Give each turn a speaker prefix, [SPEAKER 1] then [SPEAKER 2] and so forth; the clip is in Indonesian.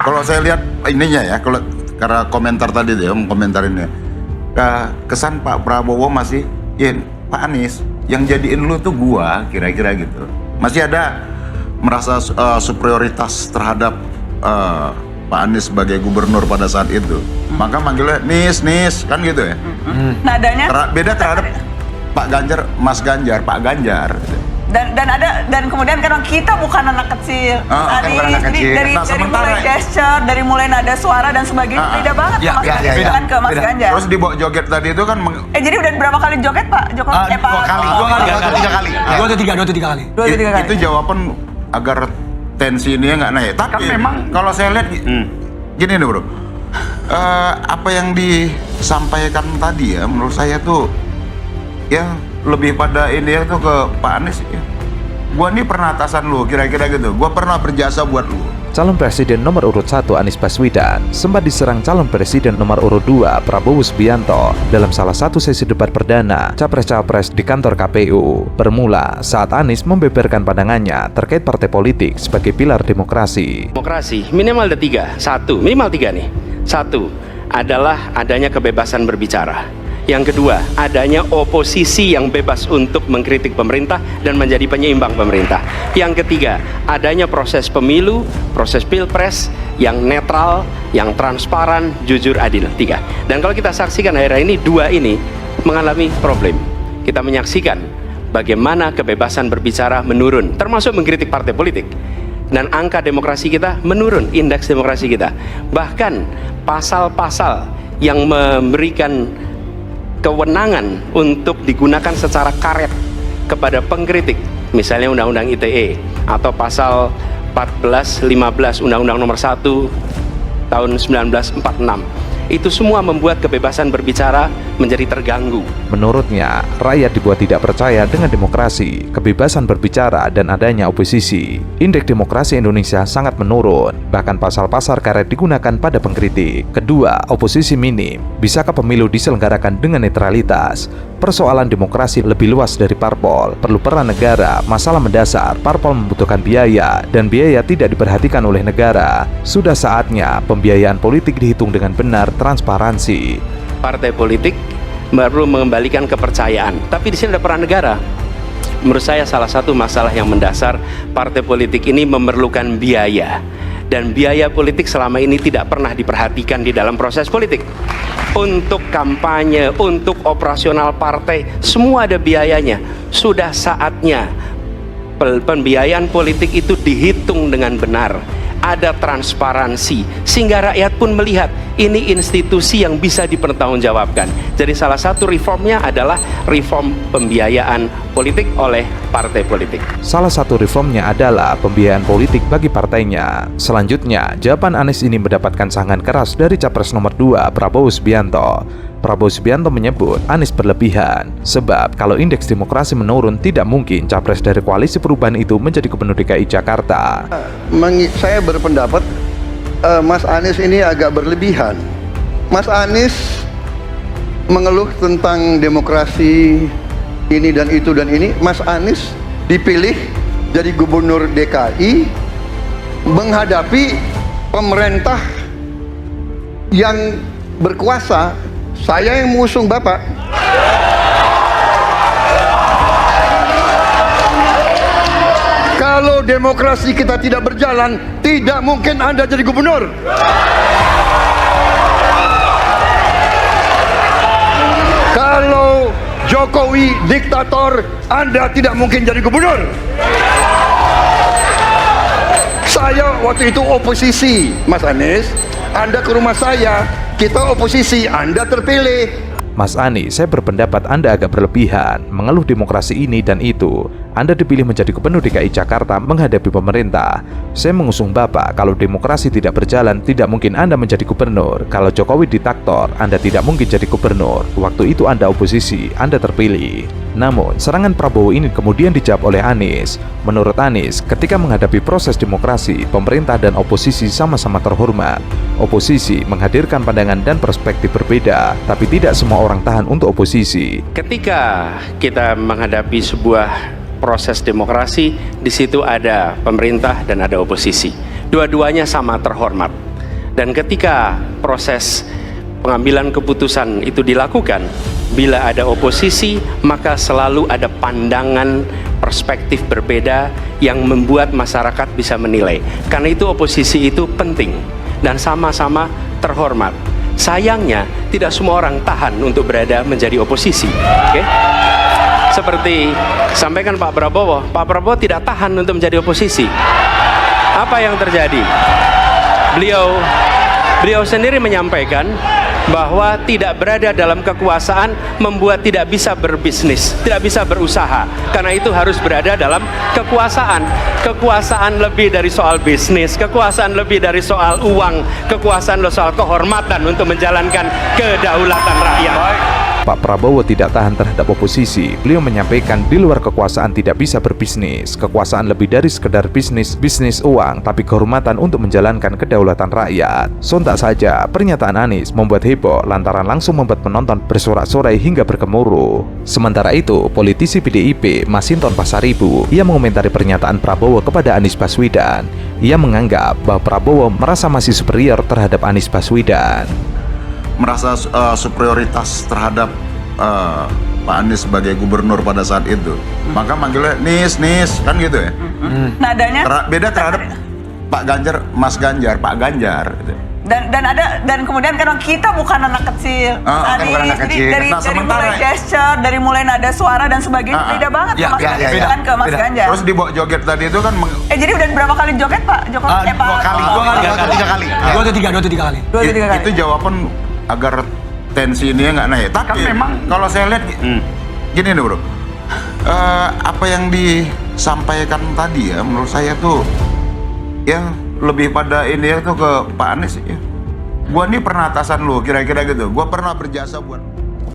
[SPEAKER 1] Kalau saya lihat ininya ya, kalau karena komentar tadi dia komentarinnya, kesan Pak Prabowo masih, Pak Anies yang jadiin lu tuh gua, kira-kira gitu. Masih ada merasa superioritas terhadap Pak Anies sebagai gubernur pada saat itu. Maka manggilnya Nis kan gitu ya.
[SPEAKER 2] Nadanya
[SPEAKER 1] Beda terhadap Pak Ganjar, Mas Ganjar, Pak Ganjar.
[SPEAKER 2] Dan kemudian kan kita bukan anak kecil. Dari mulai gesture, dari mulai nada suara dan sebagainya beda banget sama ke Mas Ganjar.
[SPEAKER 1] Terus dibawa joget tadi itu kan
[SPEAKER 2] jadi udah berapa kali joget Pak Jokowi?
[SPEAKER 3] Dua atau tiga kali.
[SPEAKER 1] Itu jawaban agar tensi ini nggak naik. Tapi memang kalau saya lihat gini nih bro, apa yang disampaikan tadi ya menurut saya tuh ya lebih pada ini ya tuh ke Pak Anies ya. Gua nih pernah atasan lu, kira-kira gitu. Gua pernah berjasa buat lu.
[SPEAKER 4] Calon Presiden nomor urut 1 Anies Baswedan sempat diserang calon Presiden nomor urut 2 Prabowo Subianto dalam salah satu sesi debat perdana Capres-Capres di kantor KPU. Bermula saat Anies membeberkan pandangannya terkait partai politik sebagai pilar demokrasi.
[SPEAKER 5] Demokrasi minimal ada minimal tiga nih. Satu adalah adanya kebebasan berbicara. Yang kedua, adanya oposisi yang bebas untuk mengkritik pemerintah dan menjadi penyeimbang pemerintah. Yang ketiga, adanya proses pemilu, proses pilpres yang netral, yang transparan, jujur, adil. 3. Dan kalau kita saksikan akhir-akhir ini, 2 ini mengalami problem. Kita menyaksikan bagaimana kebebasan berbicara menurun, termasuk mengkritik partai politik. Dan angka demokrasi kita menurun, indeks demokrasi kita. Bahkan pasal-pasal yang memberikan kewenangan untuk digunakan secara karet kepada pengkritik, misalnya Undang-Undang ITE atau pasal 14-15 Undang-Undang Nomor 1 tahun 1946, itu semua membuat kebebasan berbicara menjadi terganggu.
[SPEAKER 4] Menurutnya, rakyat dibuat tidak percaya dengan demokrasi, kebebasan berbicara, dan adanya oposisi. Indeks demokrasi Indonesia sangat menurun, bahkan pasal-pasal karet digunakan pada pengkritik. Kedua, oposisi minim. Bisakah pemilu diselenggarakan dengan netralitas? Persoalan demokrasi lebih luas dari parpol, perlu peran negara, masalah mendasar, parpol membutuhkan biaya, dan biaya tidak diperhatikan oleh negara. Sudah saatnya pembiayaan politik dihitung dengan benar, transparansi.
[SPEAKER 5] Partai politik baru mengembalikan kepercayaan, tapi di sini ada peran negara. Menurut saya salah satu masalah yang mendasar, partai politik ini memerlukan biaya, dan biaya politik selama ini tidak pernah diperhatikan di dalam proses politik. Untuk kampanye, untuk operasional partai, semua ada biayanya. Sudah saatnya pembiayaan politik itu dihitung dengan benar, ada transparansi, sehingga rakyat pun melihat ini institusi yang bisa dipertanggungjawabkan. Jadi salah satu reformnya adalah reform pembiayaan politik oleh partai politik.
[SPEAKER 4] Salah satu reformnya adalah pembiayaan politik bagi partainya. Selanjutnya, jawaban Anies ini mendapatkan sangan keras dari Capres nomor 2 Prabowo Subianto. Prabowo Subianto menyebut Anies berlebihan, sebab kalau indeks demokrasi menurun tidak mungkin Capres dari Koalisi Perubahan itu menjadi Gubernur DKI Jakarta.
[SPEAKER 6] Saya berpendapat Mas Anies ini agak berlebihan. Mas Anies mengeluh tentang demokrasi ini dan itu dan ini. Mas Anies dipilih jadi Gubernur DKI menghadapi pemerintah yang berkuasa. Saya yang mengusung Bapak. Kalau demokrasi kita tidak berjalan, tidak mungkin Anda jadi gubernur. Kalau Jokowi diktator, Anda tidak mungkin jadi gubernur. Saya waktu itu oposisi, Mas Anies. Anda ke rumah saya, kita oposisi, Anda terpilih.
[SPEAKER 4] Mas Anies, saya berpendapat Anda agak berlebihan, mengeluh demokrasi ini dan itu. Anda dipilih menjadi Gubernur DKI Jakarta menghadapi pemerintah. Saya mengusung Bapak, kalau demokrasi tidak berjalan, tidak mungkin Anda menjadi gubernur. Kalau Jokowi diktator, Anda tidak mungkin jadi gubernur. Waktu itu Anda oposisi, Anda terpilih. Namun, serangan Prabowo ini kemudian dijawab oleh Anies. Menurut Anies, ketika menghadapi proses demokrasi, pemerintah dan oposisi sama-sama terhormat. Oposisi menghadirkan pandangan dan perspektif berbeda, tapi tidak semua orang tahan untuk oposisi.
[SPEAKER 5] Ketika kita menghadapi sebuah proses demokrasi, di situ ada pemerintah dan ada oposisi. Dua-duanya sama terhormat. Dan ketika proses pengambilan keputusan itu dilakukan, bila ada oposisi, maka selalu ada pandangan perspektif berbeda yang membuat masyarakat bisa menilai. Karena itu oposisi itu penting dan sama-sama terhormat. Sayangnya tidak semua orang tahan untuk berada menjadi oposisi. Oke? Seperti sampaikan Pak Prabowo tidak tahan untuk menjadi oposisi. Apa yang terjadi? Beliau sendiri menyampaikan bahwa tidak berada dalam kekuasaan membuat tidak bisa berbisnis, tidak bisa berusaha. Karena itu harus berada dalam kekuasaan. Kekuasaan lebih dari soal bisnis, kekuasaan lebih dari soal uang, kekuasaan soal kehormatan untuk menjalankan kedaulatan rakyat.
[SPEAKER 4] Pak Prabowo tidak tahan terhadap oposisi. Beliau menyampaikan di luar kekuasaan tidak bisa berbisnis. Kekuasaan lebih dari sekedar bisnis uang, tapi kehormatan untuk menjalankan kedaulatan rakyat. Sontak saja, pernyataan Anies membuat heboh lantaran langsung membuat penonton bersorak-sorai hingga bergemuruh. Sementara itu, politisi PDIP Masinton Pasaribu, ia mengomentari pernyataan Prabowo kepada Anies Baswedan. Ia menganggap bahwa Prabowo merasa masih superior terhadap Anies Baswedan.
[SPEAKER 1] Merasa superioritas terhadap Pak Anies sebagai gubernur pada saat itu. Maka manggilnya Nis kan gitu ya.
[SPEAKER 2] Nadanya
[SPEAKER 1] Beda terhadap Pak Ganjar, Mas Ganjar, Pak Ganjar gitu.
[SPEAKER 2] Dan kemudian kan kita bukan anak kecil.
[SPEAKER 1] Kan bukan anak kecil.
[SPEAKER 2] Dari
[SPEAKER 1] sementara
[SPEAKER 2] mulai gesture, dari mulai nada suara dan sebagainya beda banget sama Mas Ganjar kan ke Mas Ganjar.
[SPEAKER 1] Terus dibawa joget tadi itu kan
[SPEAKER 2] Jadi udah berapa kali joget Pak Jokowi?
[SPEAKER 3] Tiga kali. Dua atau tiga kali.
[SPEAKER 1] Itu jawaban agar tensi ini nggak naik. Tapi kan memang kalau saya lihat gini nih bro, apa yang disampaikan tadi ya menurut saya tuh ya lebih pada ini ya tuh ke Pak Anies ya. Gua nih pernah atasan lu kira-kira gitu. Gua pernah berjasa buat